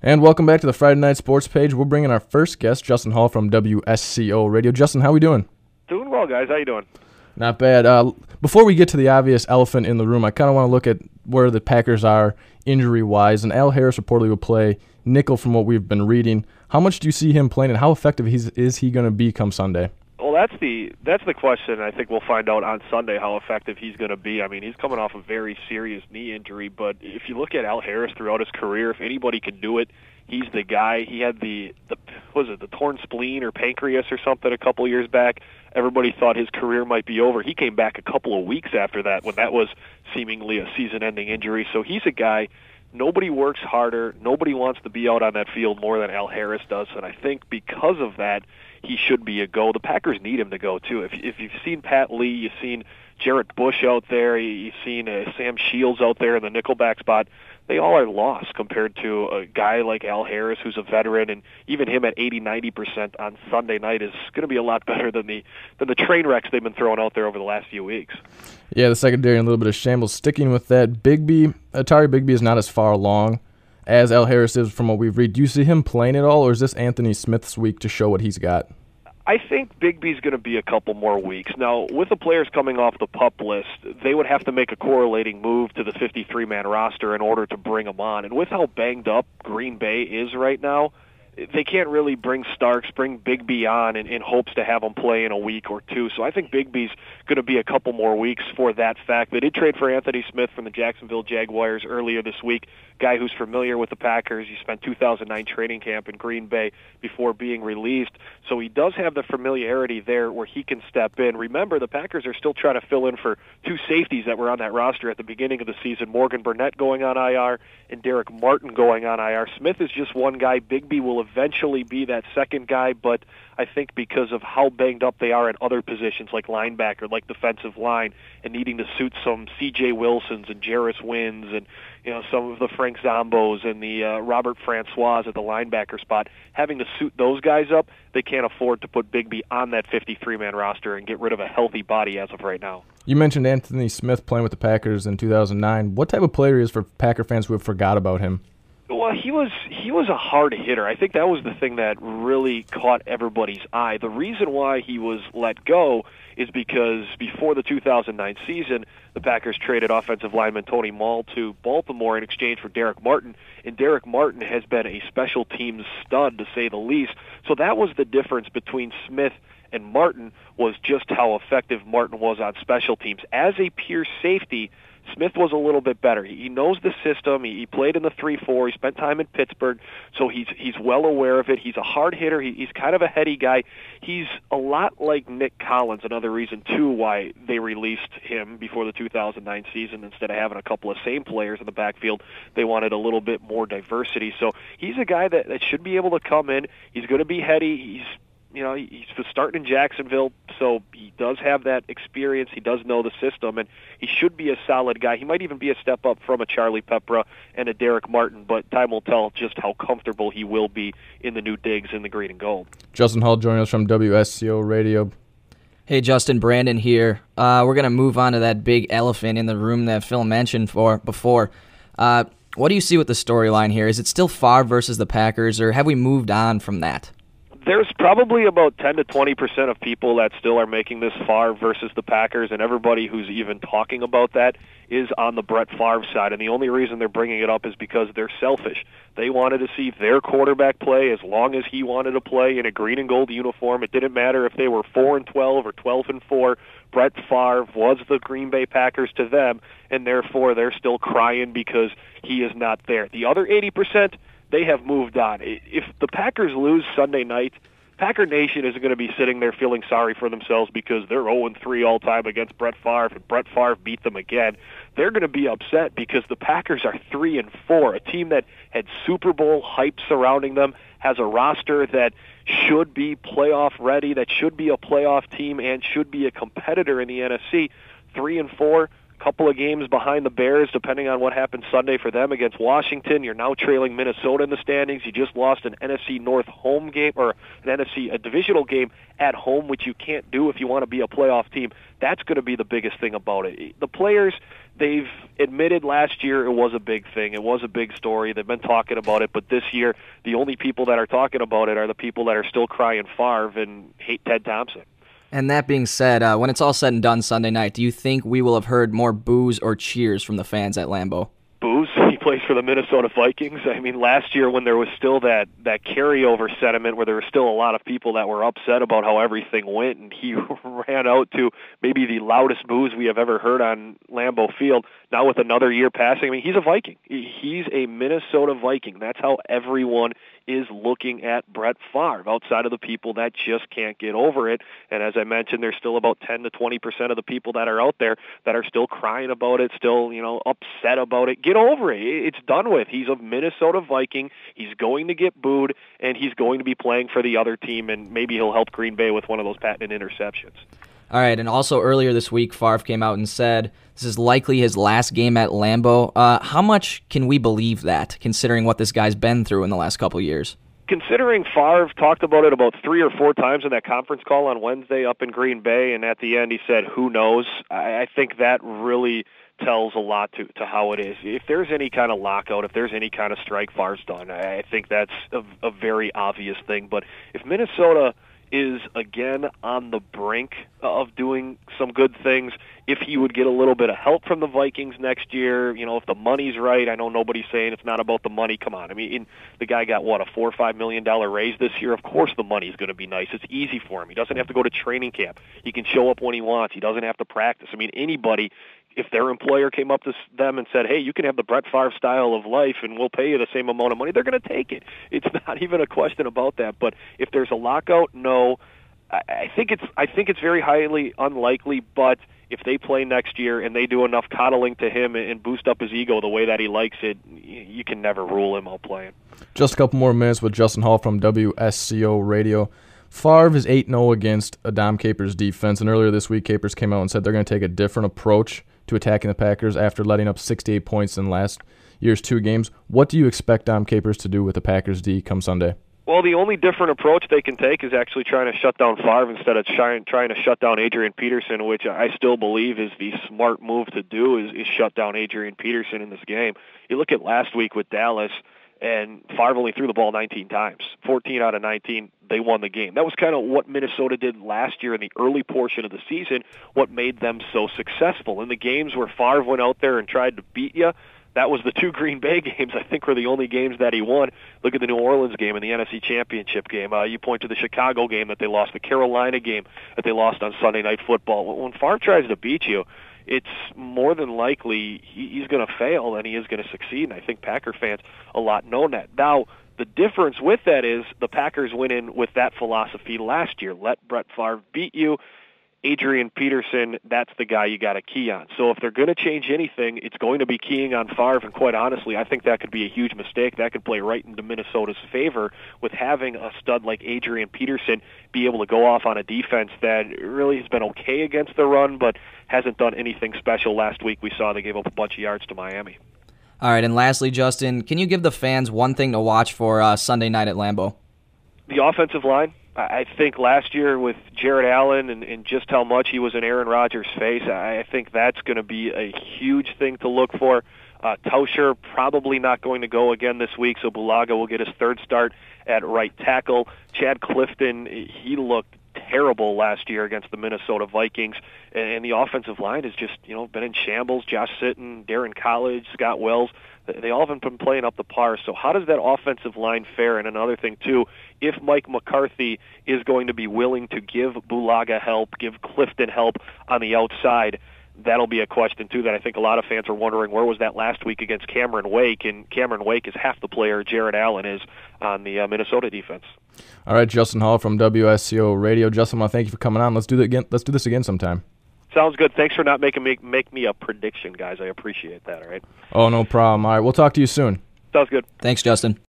And welcome back to the Friday Night Sports Page. We're bringing our first guest, Justin Hall from WSCO Radio. Justin, how we doing? Doing well, guys. How you doing? Not bad. Before we get to the obvious elephant in the room, I kind of want to look at where the Packers are injury-wise. And Al Harris reportedly will play nickel from what we've been reading. How much do you see him playing, and how effective is he going to be come Sunday? Well, that's the question. I think we'll find out on Sunday how effective he's going to be. I mean, he's coming off a very serious knee injury, but if you look at Al Harris throughout his career, if anybody can do it, he's the guy. He had the torn spleen or pancreas or something a couple years back. Everybody thought his career might be over. He came back a couple of weeks after that when that was seemingly a season-ending injury. So he's a guy. Nobody works harder. Nobody wants to be out on that field more than Al Harris does, and I think because of that, he should be a go. The Packers need him to go, too. If you've seen Pat Lee, you've seen Jarrett Bush out there, you've seen Sam Shields out there in the nickelback spot, they all are lost compared to a guy like Al Harris, who's a veteran, and even him at 80-90% on Sunday night is going to be a lot better than the train wrecks they've been throwing out there over the last few weeks. Yeah, the secondary in a little bit of shambles. Sticking with that, Atari Bigby is not as far along as Al Harris is from what we've read. Do you see him playing at all, or is this Anthony Smith's week to show what he's got? I think Bigby's going to be a couple more weeks. Now, with the players coming off the PUP list, they would have to make a correlating move to the 53-man roster in order to bring him on. And with how banged up Green Bay is right now, they can't really bring Bigby on in hopes to have him play in a week or two. So I think Bigby's going to be a couple more weeks for that fact. They did trade for Anthony Smith from the Jacksonville Jaguars earlier this week, guy who's familiar with the Packers. He spent 2009 training camp in Green Bay before being released. So he does have the familiarity there where he can step in. Remember, the Packers are still trying to fill in for two safeties that were on that roster at the beginning of the season, Morgan Burnett going on IR and Derek Martin going on IR. Smith is just one guy. Bigby will eventually be that second guy, but I think because of how banged up they are at other positions like linebacker, like defensive line, and needing to suit some C.J. Wilsons and Jarris Wins and some of the Frank Zombos and the Robert Francois at the linebacker spot, having to suit those guys up, they can't afford to put Bigby on that 53-man roster and get rid of a healthy body as of right now. You mentioned Anthony Smith playing with the Packers in 2009. What type of player he is for Packer fans who have forgot about him? Well, he was a hard hitter. I think that was the thing that really caught everybody's eye. The reason why he was let go is because before the 2009 season, the Packers traded offensive lineman Tony Mall to Baltimore in exchange for Derek Martin, and Derek Martin has been a special teams stud, to say the least. So that was the difference between Smith and Martin, was just how effective Martin was on special teams. As a pure safety, Smith was a little bit better. He knows the system. He played in the 3-4. He spent time in Pittsburgh, so he's well aware of it. He's a hard hitter. He's kind of a heady guy. He's a lot like Nick Collins, another reason, too, why they released him before the 2009 season. Instead of having a couple of same players in the backfield, they wanted a little bit more diversity. So he's a guy that should be able to come in. He's going to be heady. He's starting in Jacksonville, so he does have that experience. He does know the system, and he should be a solid guy. He might even be a step up from a Charlie Peppra and a Derek Martin, but time will tell just how comfortable he will be in the new digs in the green and gold. Justin Hall joining us from WSCO Radio. Hey, Justin, Brandon here. We're going to move on to that big elephant in the room that Phil mentioned before. What do you see with the storyline here? Is it still Favre versus the Packers, or have we moved on from that? There's probably about 10 to 20% of people that still are making this Favre versus the Packers, and everybody who's even talking about that is on the Brett Favre side. And the only reason they're bringing it up is because they're selfish. They wanted to see their quarterback play as long as he wanted to play in a green and gold uniform. It didn't matter if they were 4-12 or 12-4. Brett Favre was the Green Bay Packers to them, and therefore they're still crying because he is not there. The other 80%, they have moved on. If the Packers lose Sunday night, Packer Nation isn't going to be sitting there feeling sorry for themselves because they're 0-3 all time against Brett Favre, and Brett Favre beat them again. They're going to be upset because the Packers are 3-4, a team that had Super Bowl hype surrounding them, has a roster that should be playoff ready, that should be a playoff team, and should be a competitor in the NFC. 3-4. couple of games behind the Bears, depending on what happens Sunday for them against Washington. You're now trailing Minnesota in the standings. You just lost an NFC North home game, or a divisional game at home, which you can't do if you want to be a playoff team. That's going to be the biggest thing about it. The players, they've admitted last year it was a big thing. It was a big story. They've been talking about it, but this year, the only people that are talking about it are the people that are still crying Favre and hate Ted Thompson. And that being said, when it's all said and done Sunday night, do you think we will have heard more boos or cheers from the fans at Lambeau? Boos? He plays for the Minnesota Vikings. I mean, last year when there was still that carryover sentiment where there were still a lot of people that were upset about how everything went, and he ran out to maybe the loudest boos we have ever heard on Lambeau Field. Now with another year passing, I mean, he's a Viking. He's a Minnesota Viking. That's how everyone is looking at Brett Favre, outside of the people that just can't get over it. And as I mentioned, there's still about 10 to 20% of the people that are out there that are still crying about it, still, upset about it. Get over it. It's done with. He's a Minnesota Viking. He's going to get booed, and he's going to be playing for the other team, and maybe he'll help Green Bay with one of those patented interceptions. All right, and also earlier this week, Favre came out and said this is likely his last game at Lambeau. How much can we believe that, considering what this guy's been through in the last couple of years? Considering Favre talked about it about 3 or 4 times in that conference call on Wednesday up in Green Bay, and at the end he said, who knows, I think that really tells a lot to how it is. If there's any kind of lockout, if there's any kind of strike, Favre's done. I think that's a very obvious thing. But if Minnesota is again on the brink of doing some good things, if he would get a little bit of help from the Vikings next year, if the money's right. I know nobody's saying it's not about the money. Come on. I mean, the guy got, a $4 or $5 million raise this year? Of course the money's going to be nice. It's easy for him. He doesn't have to go to training camp. He can show up when he wants. He doesn't have to practice. I mean, anybody, if their employer came up to them and said, hey, you can have the Brett Favre style of life and we'll pay you the same amount of money, they're going to take it. It's not even a question about that. But if there's a lockout, no. I think it's very highly unlikely, but if they play next year and they do enough coddling to him and boost up his ego the way that he likes it, you can never rule him out playing. Just a couple more minutes with Justin Hall from WSCO Radio. Favre is 8-0 against Adam Capers' defense, and earlier this week Capers came out and said they're going to take a different approach to attacking the Packers after letting up 68 points in last year's 2 games. What do you expect Adam Capers to do with the Packers' D come Sunday? Well, the only different approach they can take is actually trying to shut down Favre instead of trying to shut down Adrian Peterson, which I still believe is the smart move to do, is shut down Adrian Peterson in this game. You look at last week with Dallas, and Favre only threw the ball 19 times. 14 out of 19, they won the game. That was kind of what Minnesota did last year in the early portion of the season, what made them so successful. In the games where Favre went out there and tried to beat you, that was the 2 Green Bay games, I think, were the only games that he won. Look at the New Orleans game and the NFC Championship game. You point to the Chicago game that they lost, the Carolina game that they lost on Sunday Night Football. When Favre tries to beat you, it's more than likely he's going to fail than he is going to succeed, and I think Packer fans a lot know that. Now, the difference with that is the Packers went in with that philosophy last year. Let Brett Favre beat you. Adrian Peterson, that's the guy you got to key on. So if they're going to change anything, it's going to be keying on Favre, and quite honestly, I think that could be a huge mistake. That could play right into Minnesota's favor with having a stud like Adrian Peterson be able to go off on a defense that really has been okay against the run, but hasn't done anything special. Last week we saw they gave up a bunch of yards to Miami. All right, and lastly, Justin, can you give the fans one thing to watch for Sunday night at Lambeau? The offensive line. I think last year with Jared Allen and just how much he was in Aaron Rodgers' face, I think that's going to be a huge thing to look for. Tauscher probably not going to go again this week, so Bulaga will get his 3rd start at right tackle. Chad Clifton, he looked terrible last year against the Minnesota Vikings, and the offensive line has just been in shambles. Josh Sitton, Darren College, Scott Wells, they all haven't been playing up to par. So how does that offensive line fare? And another thing, too, if Mike McCarthy is going to be willing to give Bulaga help, give Clifton help on the outside, that'll be a question, too, that I think a lot of fans are wondering, where was that last week against Cameron Wake? And Cameron Wake is half the player Jared Allen is on the Minnesota defense. All right, Justin Hall from WSCO Radio. Justin, I want to thank you for coming on. Let's do this again sometime. Sounds good. Thanks for not making me a prediction, guys. I appreciate that, all right? Oh, no problem. All right, we'll talk to you soon. Sounds good. Thanks, Justin.